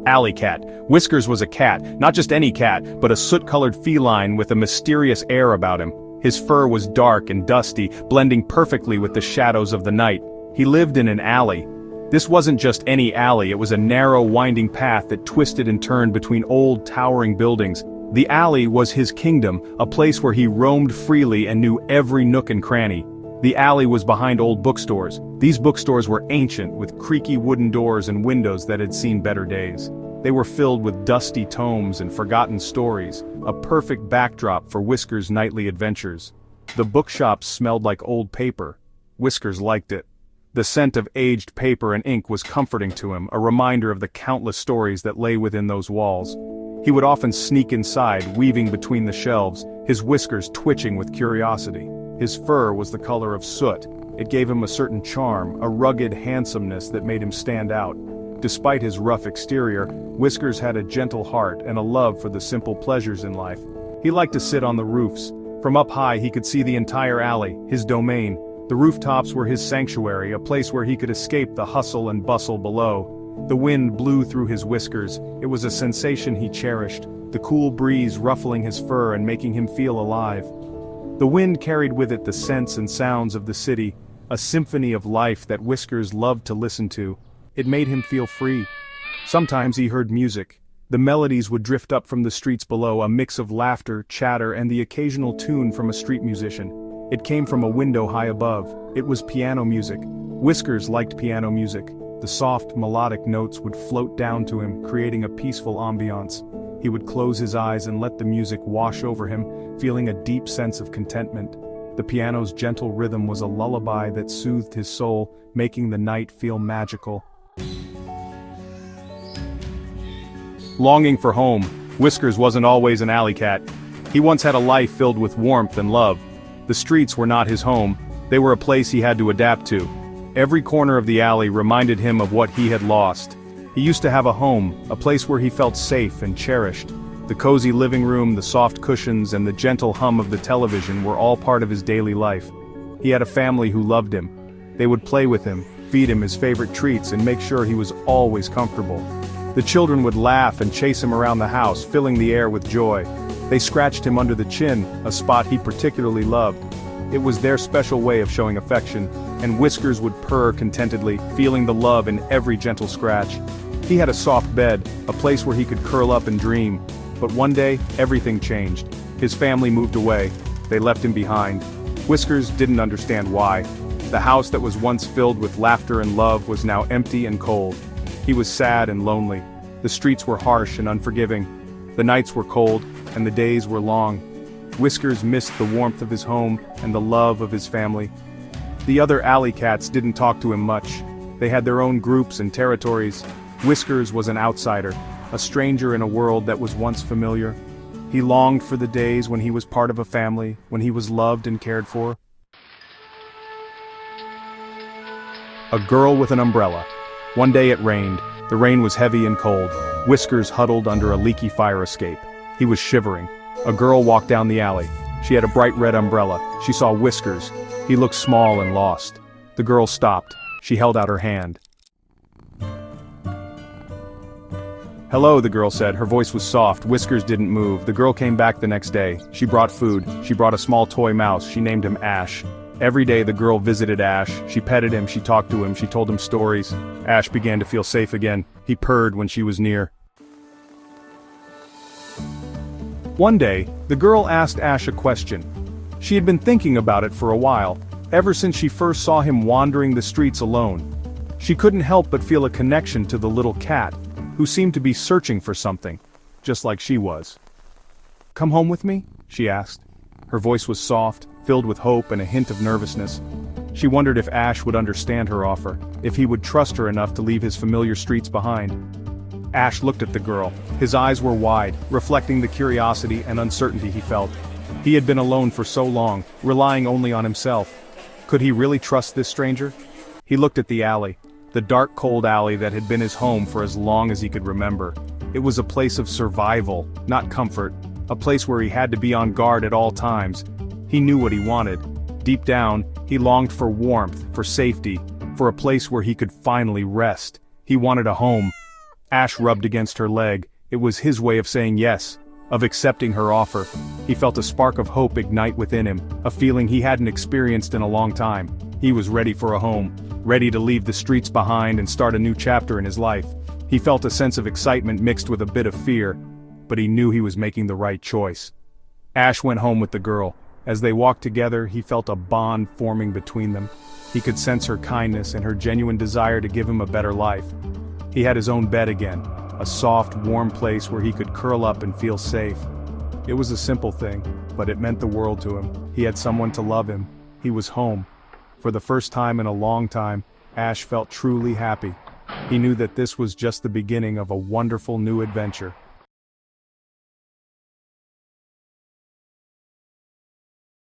Alley cat. Whiskers was a cat, not just any cat, but a soot-colored feline with a mysterious air about him. His fur was dark and dusty, blending perfectly with the shadows of the night. He lived in an alley. This wasn't just any alley, it was a narrow, winding path that twisted and turned between old, towering buildings. The alley was his kingdom, a place where he roamed freely and knew every nook and cranny. The alley was behind old bookstores. These bookstores were ancient, with creaky wooden doors and windows that had seen better days. They were filled with dusty tomes and forgotten stories, a perfect backdrop for Whiskers' nightly adventures. The bookshops smelled like old paper. Whiskers liked it. The scent of aged paper and ink was comforting to him, a reminder of the countless stories that lay within those walls. He would often sneak inside, weaving between the shelves, his whiskers twitching with curiosity. His fur was the color of soot. It gave him a certain charm, a rugged handsomeness that made him stand out. Despite his rough exterior, Whiskers had a gentle heart and a love for the simple pleasures in life. He liked to sit on the roofs. From up high he could see the entire alley, his domain. The rooftops were his sanctuary, a place where he could escape the hustle and bustle below. The wind blew through his whiskers. It was a sensation he cherished, the cool breeze ruffling his fur and making him feel alive. The wind carried with it the scents and sounds of the city, a symphony of life that Whiskers loved to listen to. It made him feel free. Sometimes he heard music. The melodies would drift up from the streets below, a mix of laughter, chatter, and the occasional tune from a street musician. It came from a window high above. It was piano music. Whiskers liked piano music. The soft, melodic notes would float down to him, creating a peaceful ambiance. He would close his eyes and let the music wash over him, feeling a deep sense of contentment. The piano's gentle rhythm was a lullaby that soothed his soul, making the night feel magical. Longing for home, Whiskers wasn't always an alley cat. He once had a life filled with warmth and love. The streets were not his home, they were a place he had to adapt to. Every corner of the alley reminded him of what he had lost. He used to have a home, a place where he felt safe and cherished. The cozy living room, the soft cushions, and the gentle hum of the television were all part of his daily life. He had a family who loved him. They would play with him, feed him his favorite treats, and make sure he was always comfortable. The children would laugh and chase him around the house, filling the air with joy. They scratched him under the chin, a spot he particularly loved. It was their special way of showing affection, and Whiskers would purr contentedly, feeling the love in every gentle scratch. He had a soft bed, a place where he could curl up and dream. But one day, everything changed. His family moved away. They left him behind. Whiskers didn't understand why. The house that was once filled with laughter and love was now empty and cold. He was sad and lonely. The streets were harsh and unforgiving. The nights were cold, and the days were long. Whiskers missed the warmth of his home and the love of his family. The other alley cats didn't talk to him much. They had their own groups and territories. Whiskers was an outsider, a stranger in a world that was once familiar. He longed for the days when he was part of a family, when he was loved and cared for. A girl with an umbrella. One day it rained. The rain was heavy and cold. Whiskers huddled under a leaky fire escape. He was shivering. A girl walked down the alley. She had a bright red umbrella. She saw Whiskers. He looked small and lost. The girl stopped. She held out her hand. "Hello," the girl said. Her voice was soft. Whiskers didn't move. The girl came back the next day. She brought food. She brought a small toy mouse. She named him Ash. Every day the girl visited Ash. She petted him, she talked to him, she told him stories. Ash began to feel safe again. He purred when she was near. One day, the girl asked Ash a question. She had been thinking about it for a while, ever since she first saw him wandering the streets alone. She couldn't help but feel a connection to the little cat, who seemed to be searching for something, just like she was. "Come home with me?" she asked. Her voice was soft, filled with hope and a hint of nervousness. She wondered if Ash would understand her offer, if he would trust her enough to leave his familiar streets behind. Ash looked at the girl. His eyes were wide, reflecting the curiosity and uncertainty he felt. He had been alone for so long, relying only on himself. Could he really trust this stranger? He looked at the alley, the dark, cold alley that had been his home for as long as he could remember. It was a place of survival, not comfort, a place where he had to be on guard at all times. He knew what he wanted. Deep down, he longed for warmth, for safety, for a place where he could finally rest. He wanted a home. Ash rubbed against her leg. It was his way of saying yes, of accepting her offer. He felt a spark of hope ignite within him, a feeling he hadn't experienced in a long time. He was ready for a home, ready to leave the streets behind and start a new chapter in his life. He felt a sense of excitement mixed with a bit of fear, but he knew he was making the right choice. Ash went home with the girl. As they walked together, he felt a bond forming between them. He could sense her kindness and her genuine desire to give him a better life. He had his own bed again, a soft, warm place where he could curl up and feel safe. It was a simple thing, but it meant the world to him. He had someone to love him. He was home. For the first time in a long time, Ash felt truly happy. He knew that this was just the beginning of a wonderful new adventure.